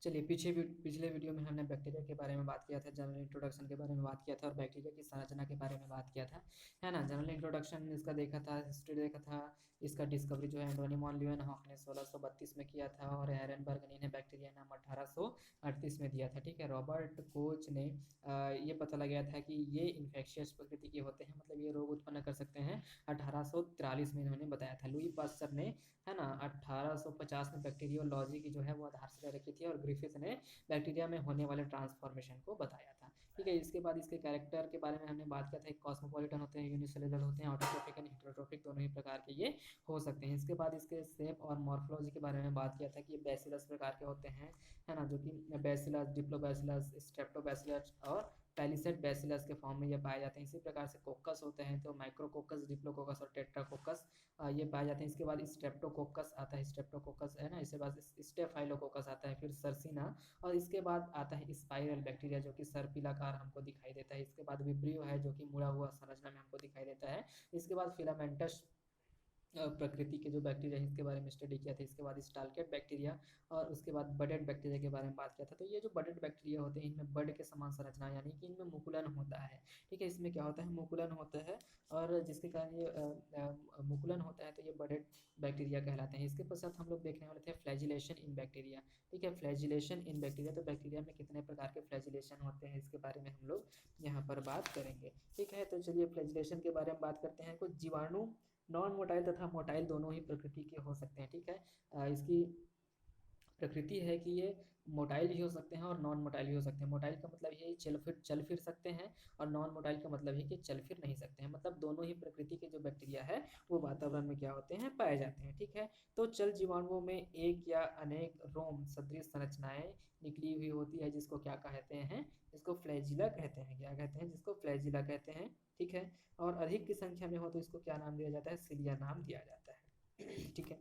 चलिए पिछले वीडियो में हमने बैक्टीरिया के बारे में बात किया था, जनरल इंट्रोडक्शन के बारे में बात किया था और बैक्टीरिया की संरचना के बारे में बात किया था, है ना। जनरल इंट्रोडक्शन इसका देखा था, हिस्ट्री देखा था। इसका डिस्कवरी जो है एंटोनी वॉन ल्यूवेनहॉक ने 1632 में किया था और हेरेनबर्ग ने बैक्टीरिया नाम 1838 में दिया था। ठीक है, रॉबर्ट कोच ने ये पता लगाया था कि ये इन्फेक्शियस प्रकृति के होते हैं, मतलब ये रोग उत्पन्न कर सकते हैं। 1843 में इन्होंने बताया था। लुई पास्चर ने, है ना, 1850 में बैक्टीरियोलॉजी की जो है वो आधारशिला रखी थी और ग्रिफिथ ने बैक्टीरिया में होने वाले ट्रांसफॉर्मेशन को बताया था। ठीक है, इसके बाद इसके कैरेक्टर के बारे में हमने बात किया था। एक कॉस्मोपॉलिटन होते हैं, यूनिसेलुलर होते हैं, ऑटोट्रोफिक एंड हेटेरोट्रोफिक दोनों ही प्रकार के ये हो सकते हैं। इसके बाद इसके शेप और मॉर्फोलॉजी के बारे में बात किया था कि ये बैसिलस प्रकार के होते हैं, है ना, जो कि बैसिलस, डिप्लोबैसिलस, स्ट्रेप्टोबैसिलस और पैलिसेड बैसिलस के फॉर्म में ये पाए जाते हैं। इसी प्रकार से कोक्कस होते हैं, तो माइक्रोकोकस, डिप्लोकोकस और टेट्राकोकस ये पाए जाते हैं। इसके बाद स्ट्रेप्टोकोकस आता है, स्ट्रेप्टोकोकस, है ना। इसके बाद स्टेफाइलोकोकस आता है, फिर सर्सिना, और इसके बाद आता है स्पाइरल बैक्टीरिया जो कि सर्पिलाकार हमको दिखाई देता है। इसके बाद विब्रियो है जो कि मुड़ा हुआ संरचना में हमको दिखाई देता है। इसके बाद फिलामेंटस प्रकृति के जो बैक्टीरिया है इसके बारे में स्टडी किया था। इसके बाद स्टालकेट बैक्टीरिया और उसके बाद बडेड बैक्टीरिया के बारे में बात किया था। तो ये जो बडेड बैक्टीरिया होते हैं इनमें बड के समान संरचना, यानी कि इनमें मुकुलन होता है। ठीक है, इसमें क्या होता है, मुकुलन होता है, और जिसके कारण ये मुकुलन होता है तो ये बडेड बैक्टीरिया कहलाते हैं। इसके पश्चात हम लोग देखने वाले थे फ्लैजिलेशन इन बैक्टीरिया। ठीक है, फ्लैजिलेशन इन बैक्टीरिया, तो बैक्टीरिया में कितने प्रकार के फ्लैजिलेशन होते हैं इसके बारे में हम लोग यहाँ पर बात करेंगे। ठीक है, तो चलिए फ्लैजिलेशन के बारे में बात करते हैं। कुछ जीवाणु नॉन मोटाइल तथा मोटाइल दोनों ही प्रकृति के हो सकते हैं। ठीक है, इसकी प्रकृति है कि ये मोटाइल भी हो सकते हैं और नॉन मोटाइल भी हो सकते हैं। मोटाइल का मतलब ये चल फिर सकते हैं, और नॉन मोटाइल का मतलब है कि चल फिर नहीं सकते हैं। मतलब दोनों ही प्रकृति के जो बैक्टीरिया है वो वातावरण में क्या होते हैं, पाए जाते हैं। ठीक है, तो चल जीवाणुओं में एक या अनेक रोम सदृश संरचनाएं निकली हुई होती है, जिसको क्या कहते हैं, जिसको फ्लैजिला कहते हैं। क्या कहते हैं, जिसको फ्लैजिला कहते हैं। ठीक है, और अधिक की संख्या में हो तो इसको क्या नाम दिया जाता है, सिलिया नाम दिया जाता है। ठीक है,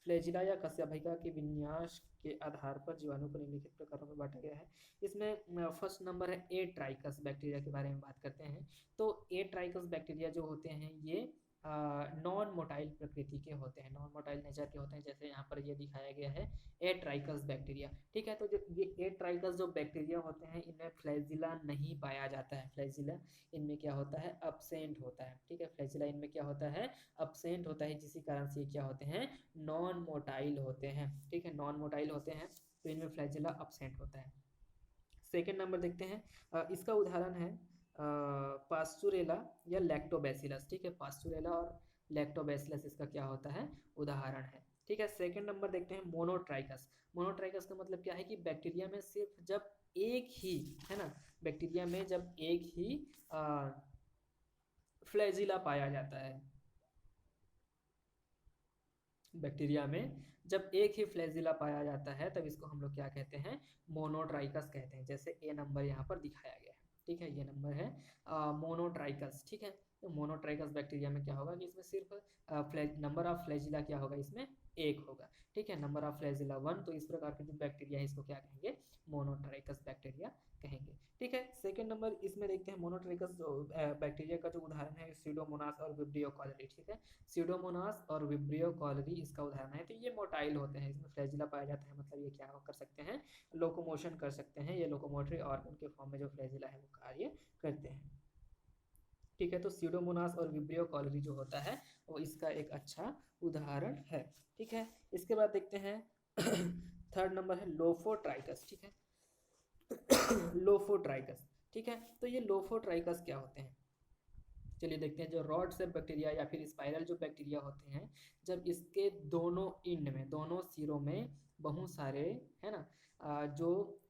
फ्लैजिला या कशेरुकिया के विन्यास के आधार पर जीवाणु को निम्नलिखित प्रकारों में बांटा गया है। इसमें फर्स्ट नंबर है ए ट्राइकस बैक्टीरिया के बारे में बात करते हैं। तो ए ट्राइकस बैक्टीरिया जो होते हैं ये नॉन मोटाइल प्रकृति के होते हैं, नॉन मोटाइल नेचर के होते हैं, जैसे यहाँ पर ये दिखाया गया है ए ट्राइकस बैक्टीरिया। ठीक है, तो जो ये ए ट्राइकस जो बैक्टीरिया होते हैं इनमें फ्लैजिला नहीं पाया जाता है। फ्लैजिला इनमें क्या होता है, अब्सेंट होता है। ठीक है, फ्लैजिला इनमें क्या होता है, अब्सेंट होता है, जिसी कारण से ये क्या होते हैं, नॉन मोटाइल होते हैं। ठीक है, नॉन मोटाइल होते हैं, तो इनमें फ्लैजिला अब्सेंट होता है। सेकेंड नंबर देखते हैं, इसका उदाहरण है पास्चुरेला या लैक्टोबैसिलस। ठीक है, पास्चुरेला और लैक्टोबैसिलस इसका क्या होता है, उदाहरण है। ठीक है, सेकेंड नंबर देखते हैं मोनोट्राइकस। मोनोट्राइकस का मतलब क्या है कि बैक्टीरिया में सिर्फ जब एक ही, है ना, बैक्टीरिया में जब एक ही फ्लैजिला पाया जाता है, बैक्टीरिया में जब एक ही फ्लैजिला पाया जाता है तब इसको हम लोग क्या कहते हैं, मोनोट्राइकस कहते हैं। जैसे ए नंबर यहाँ पर दिखाया गया है। ठीक है, ये नंबर है मोनोट्राइकस। ठीक है, तो मोनोट्राइकस बैक्टीरिया में क्या होगा कि इसमें सिर्फ नंबर ऑफ फ्लैजिला क्या होगा, इसमें एक होगा। ठीक है, नंबर ऑफ फ्लैजिला 1। तो इस प्रकार के जो बैक्टीरिया है इसको क्या कहेंगे, मोनोट्राइकस बैक्टीरिया कहेंगे। ठीक है, सेकंड नंबर इसमें देखते हैं मोनोट्राइकस बैक्टीरिया का जो उदाहरण है स्यूडोमोनास और विब्रियो कॉलरी। ठीक है, स्यूडोमोनास और विब्रियो कॉलरी इसका उदाहरण है। तो ये मोटाइल होते हैं, इसमें फ्लैजिला पाया जाता है, मतलब ये क्या कर सकते हैं, लोकोमोशन कर सकते हैं। ये लोकोमोटरी ऑर्गन के फॉर्म में जो फ्लैजिला है वो कार्य करते हैं। ठीक है, तो स्यूडोमोनास और विब्रियो कॉलरी जो होता है वो इसका एक अच्छा उदाहरण है। ठीक है, इसके बाद देखते हैं थर्ड नंबर है लोफोट्राइकस। ठीक है, लोफोट्राइकस। ठीक है, तो ये लोफोट्राइकस क्या होते हैं, चलिए देखते हैं। जो रॉड सेप बैक्टीरिया या फिर स्पाइरल जो बैक्टीरिया होते हैं, जब इसके दोनों इंड में, दोनों सिरों में बहुत सारे, है ना, जो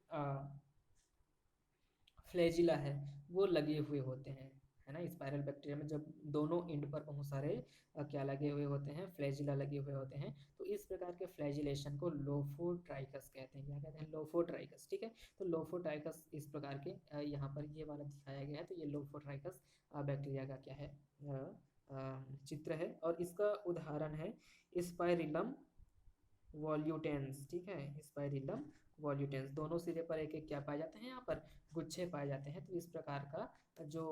फ्लैजिला है वो लगे हुए होते हैं, है ना। स्पाइरल बैक्टीरिया में जब दोनों इंड पर बहुत सारे क्या लगे हुए होते हैं, फ्लैजिला लगे हुए होते हैं, तो इस प्रकार के फ्लैजिलेशन को लोफोट्राइकस कहते हैं। क्या कहते हैं, लोफोट्राइकस। ठीक है, तो लोफोट्राइकस इस प्रकार के यहाँ पर ये वाला दिखाया गया है। तो ये लोफोट्राइकस बैक्टीरिया का क्या है, चित्र है, और इसका उदाहरण है स्पाइरिलम वॉल्यूटेंस। ठीक है, स्पाइरिलम वॉल्यूटेंस, दोनों सिरे पर एक एक क्या पाए जाते हैं, यहाँ पर गुच्छे पाए जाते हैं। तो इस प्रकार का जो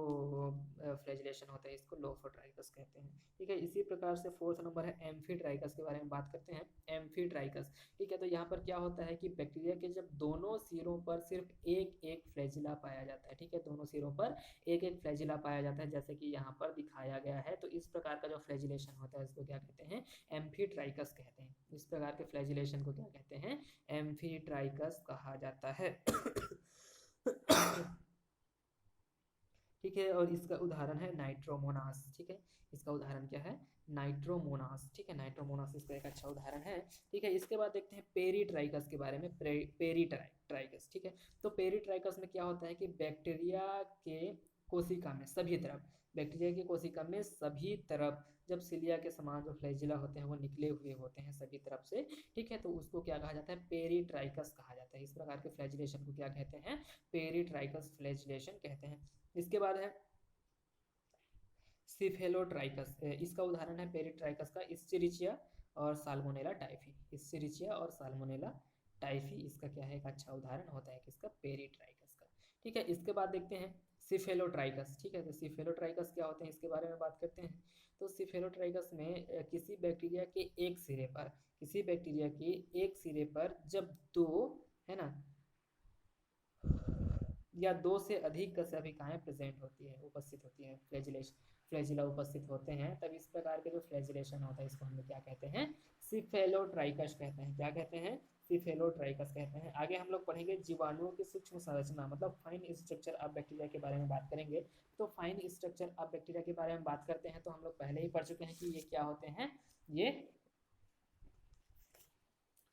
फ्लैजिलेशन होता है इसको लोफोट्राइकस कहते हैं। ठीक है, इसी प्रकार से फोर्थ नंबर है एम्फीट्राइकस के बारे में बात करते हैं। एम्फीट्राइकस, ठीक है, तो यहाँ पर क्या होता है कि बैक्टीरिया के जब दोनों सिरों पर सिर्फ एक एक फ्लैजिला पाया जाता है, ठीक है, दोनों सिरों पर एक एक फ्लैजिला पाया जाता है, जैसे कि यहाँ पर दिखाया गया है। तो इस प्रकार का जो फ्लैजिलेशन होता है इसको क्या कहते हैं, एम्फीट्राइकस कहते हैं। इस प्रकार के फ्लैजिलेशन को क्या कहते हैं, एम्फीट्राइकस कहा जाता है। ठीक है, और इसका उदाहरण है नाइट्रोमोनास। ठीक है, इसका उदाहरण क्या है, नाइट्रोमोनास। ठीक है, नाइट्रोमोनास इसका एक अच्छा उदाहरण है। ठीक है, इसके बाद देखते हैं पेरीट्राइकस के बारे में। पेरीट्राइकस, ठीक है, तो पेरीट्राइकस में क्या होता है कि बैक्टीरिया के कोशिका में सभी तरफ, बैक्टीरिया की कोशिका में सभी तरफ जब सिलिया के समान जो फ्लैजिला होते हैं वो निकले हुए होते हैं सभी तरफ से, ठीक है, तो उसको क्या कहा जाता है, पेरीट्राइकस कहा जाता है। इस प्रकार के फ्लैजिलेशन को क्या कहते हैं, पेरीट्राइकस फ्लैजिलेशन कहते हैं। इसके बाद है सिफेलोट्राइकस, इसका उदाहरण है पेरीट्राइकस का इस्चेरिचिया और साल्मोनेला टाइफी। इस्चेरिचिया और साल्मोनेला टाइफी इसका क्या है, एक अच्छा उदाहरण होता है किसका, पेरीट्राइकस का। ठीक है, इसके बाद देखते हैं सिफेलोट्राइकस। ठीक है, तो सिफेलोट्राइकस क्या होते हैं इसके बारे में बात करते हैं। तो सिफेलोट्राइकस में किसी बैक्टीरिया के एक सिरे पर, किसी बैक्टीरिया के एक सिरे पर जब दो, है ना, या दो से अधिक कशेरुकियां प्रेजेंट होती है, उपस्थित होती है, फ्लैजिला उपस्थित होते हैं, तब इस प्रकार के जो फ्लैजिलेशन होता है इसको हम लोग क्या कहते हैं, सिफेलोट्राइकस कहते हैं। क्या कहते हैं, सिफेलोट्राइकस कहते हैं। आगे हम लोग पढ़ेंगे जीवाणुओं की सूक्ष्म संरचना, मतलब फाइन स्ट्रक्चर ऑफ बैक्टीरिया के बारे में बात करेंगे। तो फाइन स्ट्रक्चर ऑफ बैक्टीरिया के बारे में बात करते हैं तो हम लोग पहले ही पढ़ चुके हैं कि ये क्या होते हैं, ये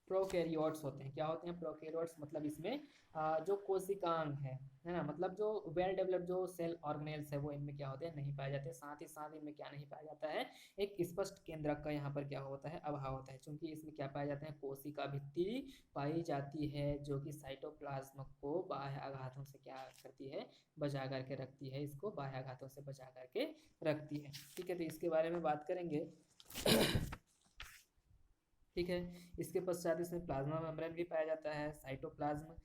प्रोकैरियोट्स होते हैं। क्या होते हैं, प्रोकैरियोट्स, मतलब इसमें जो कोशिकांग है ना, मतलब जो वेल डेवलप्ड जो सेल ऑर्गेनेल्स है वो इनमें क्या होते हैं, नहीं पाए जाते। साथ ही साथ इनमें क्या नहीं पाया जाता है, एक स्पष्ट केंद्रक का यहाँ पर क्या होता है, अभाव होता है, क्योंकि इसमें क्या पाए जाते हैं, कोशिका भित्ति पाई जाती है जो कि साइटोप्लाज्म को बाह्य आघातों से क्या करती है, बचा करके रखती है, इसको बाह्य आघातों से बचा करके रखती है। ठीक है, तो इसके बारे में बात करेंगे। ठीक है, इसके पश्चात इसमें प्लाज्मा मेम्ब्रेन भी पाया जाता है, साइटोप्लाज्म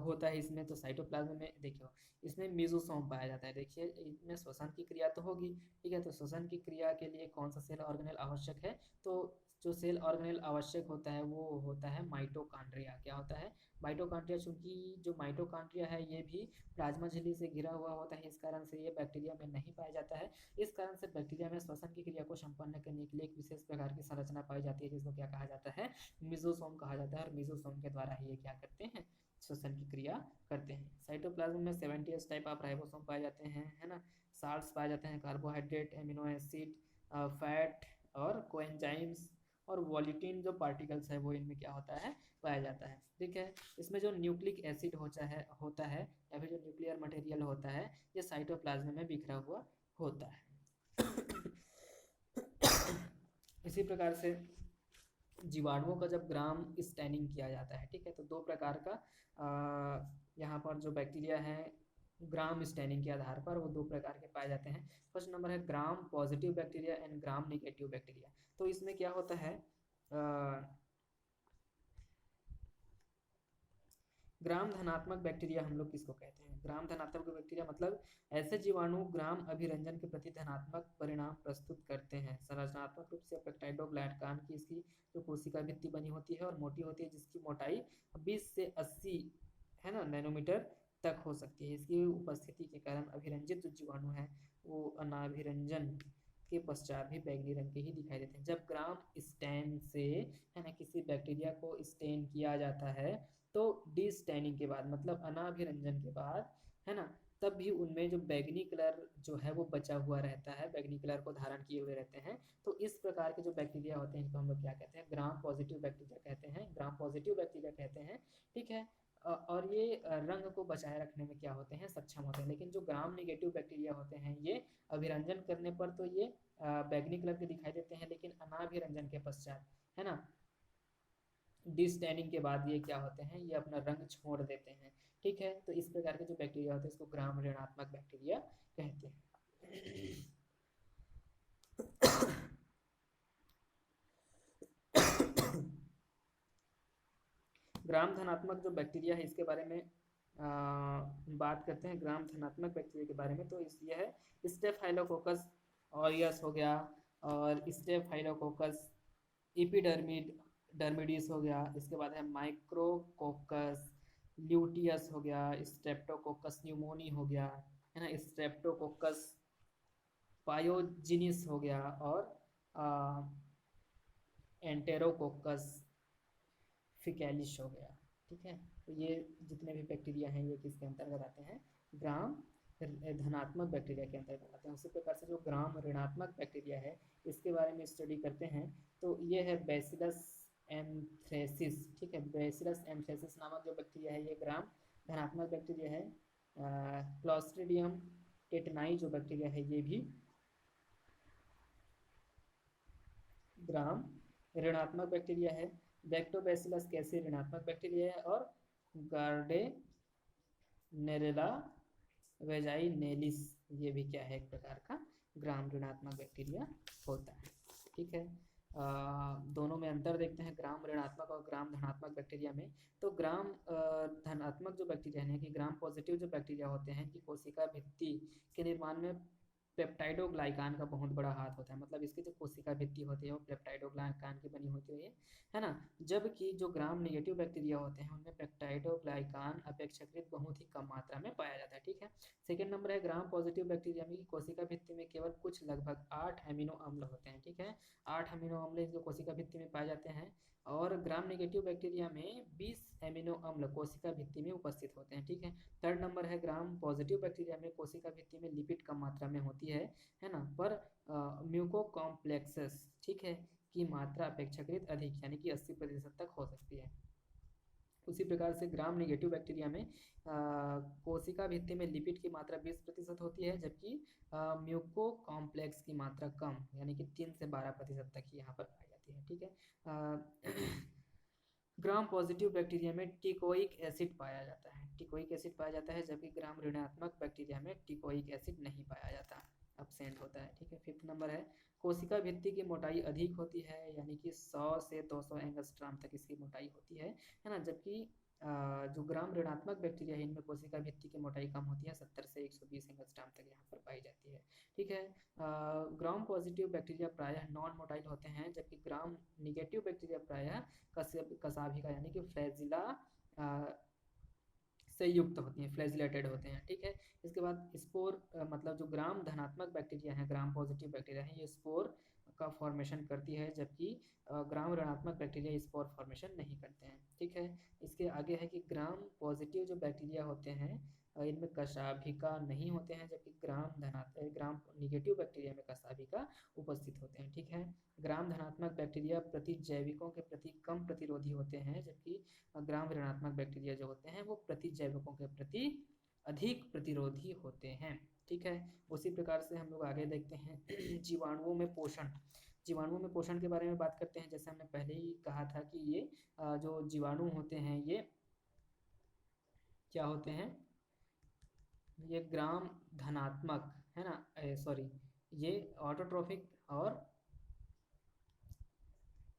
होता है इसमें। तो साइटोप्लाज्म में देखियो इसमें मेसोसोम पाया जाता है। देखिए इसमें श्वसन की क्रिया तो होगी, ठीक है, तो श्वसन की क्रिया के लिए कौन सा सेल ऑर्गेनेल आवश्यक है, तो जो सेल ऑर्गेनेल आवश्यक होता है वो होता है माइटोकॉन्ड्रिया। क्या होता है, माइटोकॉन्ड्रिया। चूंकि जो माइटोकॉन्ड्रिया है ये भी प्लाज्मा झिल्ली से घिरा हुआ होता है, इस कारण से ये बैक्टीरिया में नहीं पाया जाता है। इस कारण से बैक्टीरिया में श्वसन की क्रिया को संपन्न करने के लिए एक विशेष प्रकार की संरचना पाई जाती है जिसको क्या कहा जाता है, मिजोसोम कहा जाता है। और मिजोसोम के द्वारा ही ये क्या करते हैं, श्वसन की क्रिया करते हैं। साइटोप्लाज्म में 70 टाइप ऑफ राइबोसोम पाए जाते हैं, है ना, साल्ट्स पाए जाते हैं, कार्बोहाइड्रेट, एमिनो एसिड, फैट और कोएंजाइम्स और वॉल्यूटिन जो पार्टिकल्स है वो इनमें क्या होता है, पाया जाता है। ठीक है, इसमें जो न्यूक्लिक एसिड होता है या फिर जो न्यूक्लियर मटेरियल होता है ये साइटोप्लाज्म में बिखरा हुआ होता है। इसी प्रकार से जीवाणुओं का जब ग्राम स्टैनिंग किया जाता है, ठीक है, तो दो प्रकार का यहाँ पर जो बैक्टीरिया है ग्राम स्टैनिंग के आधार पर वो दो प्रकार के पाए जाते हैं। फर्स्ट नंबर है gram positive bacteria and gram negative bacteria. तो इसमें क्या होता है, ग्राम धनात्मक बैक्टीरिया हम लोग किसको कहते हैं, ग्राम धनात्मक बैक्टीरिया मतलब ऐसे जीवाणु ग्राम अभिरंजन के प्रति धनात्मक परिणाम प्रस्तुत करते हैं। संरचनात्मक रूप से पेप्टाइडोग्लाइकान की इसकी जो कोशिका भित्ति बनी होती है और मोटी होती है, जिसकी मोटाई 20 से 80 है ना नैनोमीटर तक हो सकती है। इसकी उपस्थिति के कारण अभिरंजित जो जीवाणु है वो अनाभिरंजन के पश्चात भी बैंगनी रंग के ही दिखाई देते हैं। जब ग्राम स्टेन से, है ना, किसी बैक्टीरिया को स्टेन किया जाता है तो डी स्टैनिंग के बाद मतलब अनाभिरंजन के बाद, है ना, तब भी उनमें जो बैगनी कलर जो है वो बचा हुआ रहता है, बैगनी कलर को धारण किए हुए रहते हैं। तो इस प्रकार के जो बैक्टीरिया होते हैं इनको हम लोग क्या कहते हैं, ग्राम पॉजिटिव बैक्टीरिया कहते हैं, ग्राम पॉजिटिव बैक्टीरिया कहते हैं। ठीक है, और ये रंग को बचाए रखने में क्या होते हैं, सक्षम होते हैं। लेकिन जो ग्राम निगेटिव बैक्टीरिया होते हैं ये अभिरंजन करने पर तो ये बैगनी कलर के दिखाई देते हैं, लेकिन अनाभिरंजन के पश्चात, है ना, डिस्टैनिंग के बाद ये क्या होते हैं, ये अपना रंग छोड़ देते हैं। ठीक है, तो इस प्रकार के जो बैक्टीरिया होते हैं इसको ग्राम ऋणात्मक बैक्टीरिया कहते हैं। ग्राम धनात्मक जो बैक्टीरिया है इसके बारे में बात करते हैं ग्राम धनात्मक बैक्टीरिया के बारे में, तो ये है स्टेफाइलोकोकस ऑरियस हो गया, और स्टेफाइलोकोकस डर्मिडिस हो गया। इसके बाद है माइक्रोकोकस ल्यूटियस हो गया, स्ट्रेप्टोकोकस न्यूमोनी हो गया, है ना, स्ट्रेप्टोकोकस पायोजिनिस हो गया, और एंटेरोकोकस फिकैलिस हो गया। ठीक है, तो ये जितने भी बैक्टीरिया हैं ये किसके अंतर्गत आते हैं, ग्राम धनात्मक बैक्टीरिया के अंतर्गत आते हैं। उसी प्रकार से जो ग्राम ऋणात्मक बैक्टीरिया है इसके बारे में स्टडी करते हैं, तो ये है बैसिलस एंथ्रेसिस। ठीक है, बैसिलस एंथ्रेसिस नामक जो बैक्टीरिया है ये ग्राम धनात्मक बैक्टीरिया है। क्लॉस्ट्रिडियम टेटनाई जो बैक्टीरिया है ये भी ग्राम ऋणात्मक बैक्टीरिया है। बैक्टोबैसिलस कैसे ऋणात्मक बैक्टीरिया है, और गार्डेनेरिला वेजाइनेलिस ये भी क्या है, एक प्रकार का ग्राम ऋणात्मक बैक्टीरिया होता है। ठीक है, दोनों में अंतर देखते हैं ग्राम ऋणात्मक और ग्राम धनात्मक बैक्टीरिया में। तो ग्राम धनात्मक जो बैक्टीरिया है कि ग्राम पॉजिटिव जो बैक्टीरिया होते हैं कि कोशिका भित्ति के निर्माण में पेप्टाइडोग्लाइकान का बहुत बड़ा हाथ होता है, मतलब इसकी जो कोशिका भित्ति होती है वो पेप्टाइडोग्लाइकान की बनी होती है ना। जबकि जो ग्राम नेगेटिव बैक्टीरिया होते हैं उनमें पेप्टाइडोग्लाइकान अपेक्षाकृत बहुत ही कम मात्रा में पाया जाता है। ठीक है, सेकेंड नंबर है ग्राम पॉजिटिव बैक्टीरिया में कोशिका भित्ति में केवल कुछ लगभग 8 एमिनो अम्ल होते हैं। ठीक है, 8 अमीनो अम्ल जो कोशिका भित्ति में पाए जाते हैं, और ग्राम नेगेटिव बैक्टीरिया में 20 एमिनो अम्ल कोशिका भित्ति में उपस्थित होते हैं। ठीक है, थर्ड नंबर है ग्राम पॉजिटिव बैक्टीरिया में कोशिका भित्ति में लिपिड कम मात्रा में होती है ना, पर म्यूको कॉम्प्लेक्सेस ठीक है की मात्रा अपेक्षाकृत अधिक यानी कि 80% तक हो सकती है। उसी प्रकार से ग्राम नेगेटिव बैक्टीरिया में कोशिका भित्ति में लिपिड की मात्रा 20% होती है, जबकि म्यूको कॉम्प्लेक्स की मात्रा कम यानी कि 3 से 12% तक ही यहाँ पर पाई जाती है। ठीक है, ग्राम पॉजिटिव बैक्टीरिया में टिकोइक एसिड पाया जाता है, टिकोइक एसिड पाया जाता है, जबकि ग्राम ऋणात्मक बैक्टीरिया में टिकोइक एसिड नहीं पाया जाता, एब्सेंट होता है। ठीक है, फिफ्थ नंबर है कोशिका भित्ति की मोटाई अधिक होती है यानी कि 100 से 200 एंगस्ट्राम तक इसकी मोटाई होती है ना, जबकि जो ग्राम ऋणात्मक बैक्टीरिया है इनमें कोशिका भित्ति की मोटाई कम होती है, 70 से 120 एंगस्ट्राम तक यहाँ पर पाई जाती है। ठीक है, ग्राम पॉजिटिव बैक्टीरिया प्रायः नॉन मोटाइल होते हैं, जबकि ग्राम निगेटिव बैक्टीरिया प्रायः कसाभिका यानी कि फ्लैजिला से युक्त होती हैं, फ्लैजिलेटेड होते हैं। ठीक है, इसके बाद स्पोर मतलब जो ग्राम धनात्मक बैक्टीरिया हैं, ग्राम पॉजिटिव बैक्टीरिया हैं, ये स्पोर का फॉर्मेशन करती है, जबकि ग्राम ऋणात्मक बैक्टीरिया स्पोर फॉर्मेशन नहीं करते हैं। ठीक है, इसके आगे है कि ग्राम पॉजिटिव जो बैक्टीरिया होते हैं इनमें कशाभिका नहीं होते हैं, जबकि ग्राम निगेटिव बैक्टीरिया में कशाभिका उपस्थित होते हैं। ठीक है, ग्राम धनात्मक बैक्टीरिया प्रतिजैविकों के प्रति कम प्रतिरोधी होते हैं, जबकि ग्राम ऋणात्मक बैक्टीरिया जो होते हैं वो प्रतिजैविकों के प्रति अधिक प्रतिरोधी होते हैं। ठीक है, उसी प्रकार से हम लोग आगे देखते हैं जीवाणुओं में पोषण। जीवाणुओं में पोषण के बारे में बात करते हैं। जैसे हमने पहले ही कहा था कि ये जो जीवाणु होते हैं ये क्या होते हैं, ये ग्राम धनात्मक है ना, सॉरी ये ऑटोट्रोफिक और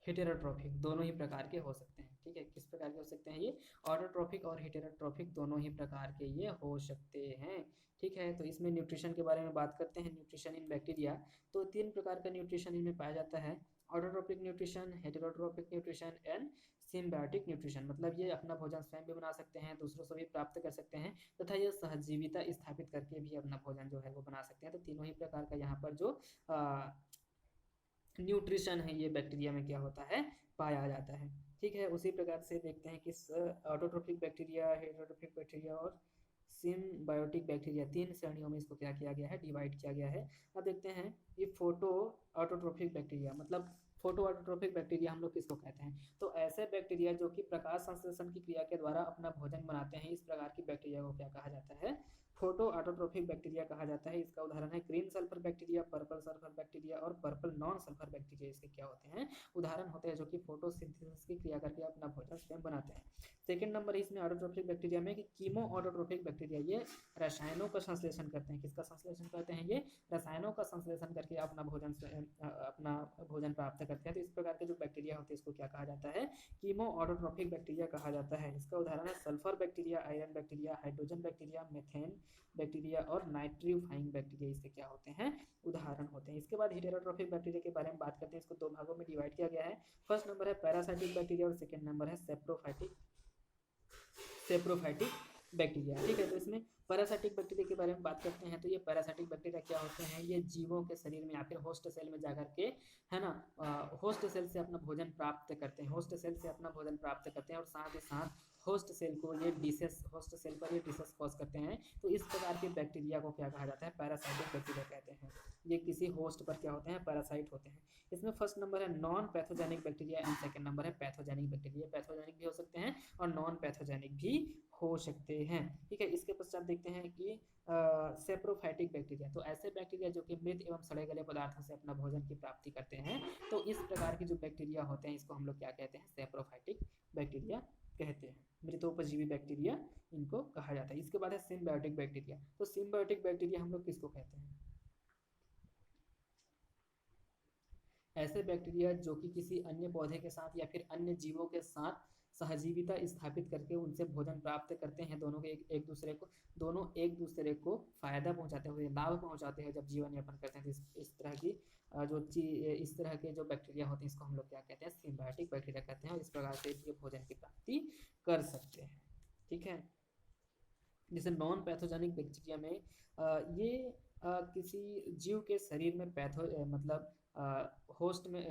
हेटेरोट्रोफिक दोनों ही प्रकार के हो सकते हैं। ठीक है, किस प्रकार के हो सकते हैं, ये ऑटोट्रोफिक और हेटेरोट्रोफिक दोनों ही प्रकार के ये हो सकते हैं। ठीक है, तो इसमें न्यूट्रिशन के बारे में बात करते हैं। न्यूट्रिशन इन बैक्टीरिया, तो 3 प्रकार का न्यूट्रिशन इनमें पाया जाता है, autotrophic nutrition, heterotrophic nutrition and symbiotic nutrition. मतलब ये अपना भोजन स्वयं भी बना सकते हैं, दूसरों से भी प्राप्त कर सकते हैं, तथा ये सहजीविता स्थापित करके भी अपना भोजन जो है वो बना सकते हैं। तो तीनों ही प्रकार का यहाँ पर जो न्यूट्रिशन है ये बैक्टीरिया में क्या होता है, पाया जाता है। ठीक है, उसी प्रकार से देखते हैं कि ऑटोट्रोफिक बैक्टीरिया, हेटेरोट्रोफिक बैक्टीरिया और सिम्बायोटिक बैक्टीरिया 3 श्रेणियों में इसको क्या किया गया है, डिवाइड किया गया है। अब देखते हैं ये फोटो ऑटोट्रोफिक बैक्टीरिया, मतलब फोटो ऑटोट्रोफिक बैक्टीरिया हम लोग किसको कहते हैं, तो ऐसे बैक्टीरिया जो कि प्रकाश संश्लेषण की क्रिया के द्वारा अपना भोजन बनाते हैं, इस प्रकार की बैक्टीरिया को क्या कहा जाता है, फोटो ऑटोट्रोफिक बैक्टीरिया कहा जाता है। इसका उदाहरण है green sulphur bacteria, purple sulphur bacteria और पर्पल नॉन सल्फर बैक्टीरिया। इसके क्या होते हैं, उदाहरण होते हैं, जो कि फोटोसिंथेसिस की क्रिया करके अपना भोजन स्वयं बनाते हैं। सेकंड नंबर है इसमें ऑटोट्रोफिक बैक्टीरिया में कि कीमो ऑटोट्रोफिक बैक्टीरिया, ये रसायनों का संश्लेषण करते हैं। किसका संश्लेषण करते हैं, ये रसायनों का संश्लेषण करके अपना भोजन प्राप्त करते हैं। तो इस प्रकार के जो बैक्टीरिया होते हैं इसको क्या कहा जाता है, कीमो ऑटोट्रॉफिक बैक्टीरिया कहा जाता है। इसका उदाहरण है sulphur bacteria, iron bacteria, hydrogen bacteria, methane bacteria और नाइट्रीफाइंग बैक्टीरिया इसके क्या होते हैं, उदाहरण होते हैं। इसके बाद हेटेरोट्रॉफिक बैक्टीरिया के बारे में बात करते हैं। इसको दो भागों में डिवाइड किया गया है। फर्स्ट नंबर है पैरासाइटिक बैक्टीरिया और सेकेंड नंबर है सेप्रोफाइटिक बैक्टीरिया। ठीक है, तो इसमें पैरासाइटिक बैक्टीरिया के बारे में बात करते हैं। तो ये पैरासाइटिक बैक्टीरिया क्या होते हैं, ये जीवों के शरीर में या फिर होस्ट सेल में जाकर के, है ना, होस्ट सेल से अपना भोजन प्राप्त करते हैं, होस्ट सेल से अपना भोजन प्राप्त करते हैं और साथ ही साथ होस्ट सेल को ये डिसेस, होस्ट सेल पर ये डिसेस कॉज करते हैं। तो इस प्रकार के बैक्टीरिया को क्या कहा जाता है, पैरासाइटिक बैक्टीरिया कहते हैं। ये किसी होस्ट पर क्या होते हैं, पैरासाइट होते हैं। इसमें फर्स्ट नंबर है non pathogenic bacteria and second number है पैथोजेनिक बैक्टीरिया। पैथोजेनिक भी हो सकते हैं और नॉन पैथोजेनिक भी हो सकते हैं। ठीक है, इसके पश्चात देखते हैं कि सेप्रोफाइटिक बैक्टीरिया। तो ऐसे बैक्टीरिया जो कि मृत एवं सड़े गले पदार्थों से अपना भोजन की प्राप्ति करते हैं। तो इस प्रकार के जो बैक्टीरिया होते हैं इसको हम लोग क्या कहते हैं, सेप्रोफाइटिक बैक्टीरिया कहते हैं। मृतोपजीवी बैक्टीरिया इनको कहा जाता है। इसके बाद है सिम्बायोटिक बैक्टीरिया। तो सिम्बायोटिक बैक्टीरिया हम लोग किसको कहते हैं, ऐसे बैक्टीरिया जो कि किसी अन्य पौधे के साथ या फिर अन्य जीवों के साथ सहजीविता स्थापित करके उनसे भोजन प्राप्त करते हैं। दोनों के एक दूसरे को, दोनों एक दूसरे को फायदा पहुंचाते हुए, लाभ पहुंचाते हैं जब जीवन यापन करते हैं। तो इस तरह की इस तरह के जो बैक्टीरिया होते हैं इसको हम लोग क्या कहते हैं, सिम्बायोटिक बैक्टीरिया कहते हैं। और इस प्रकार से ये भोजन की प्राप्ति कर सकते हैं। ठीक है, जैसे नॉन पैथोजेनिक बैक्टीरिया में ये किसी जीव के शरीर में मतलब होस्ट में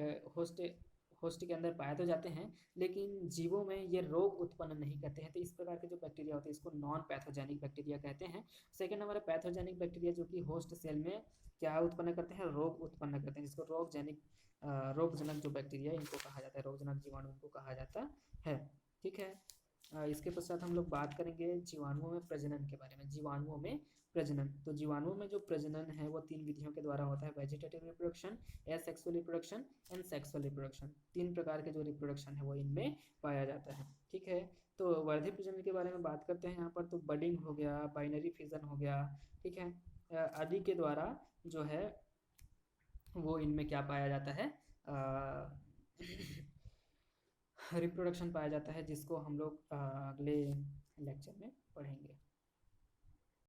होस्ट के अंदर पाए तो जाते हैं, लेकिन जीवों में ये रोग उत्पन्न नहीं करते हैं। तो इस प्रकार के जो बैक्टीरिया होते हैं इसको नॉन पैथोजेनिक बैक्टीरिया कहते हैं। सेकेंड नंबर है पैथोजेनिक बैक्टीरिया जो कि होस्ट सेल में क्या उत्पन्न करते हैं, रोग उत्पन्न करते हैं, जिसको रोगजनक जो बैक्टीरिया इनको कहा जाता है, रोगजनक जीवाणु इनको कहा जाता है। ठीक है, इसके पश्चात हम लोग बात करेंगे जीवाणुओं में प्रजनन के बारे में। जीवाणुओं में प्रजनन, तो जीवाणुओं में जो प्रजनन है वो 3 विधियों के द्वारा होता है, vegetative reproduction, asexual reproduction and sexual reproduction. 3 प्रकार के जो रिप्रोडक्शन है वो इनमें पाया जाता है। ठीक है, तो वर्धित प्रजनन के बारे में बात करते हैं यहाँ पर। तो बडिंग हो गया, बाइनरी फिजन हो गया, ठीक है, आदि के द्वारा जो है वो इनमें क्या पाया जाता है, रिप्रोडक्शन पाया जाता है, जिसको हम लोग अगले लेक्चर में पढ़ेंगे।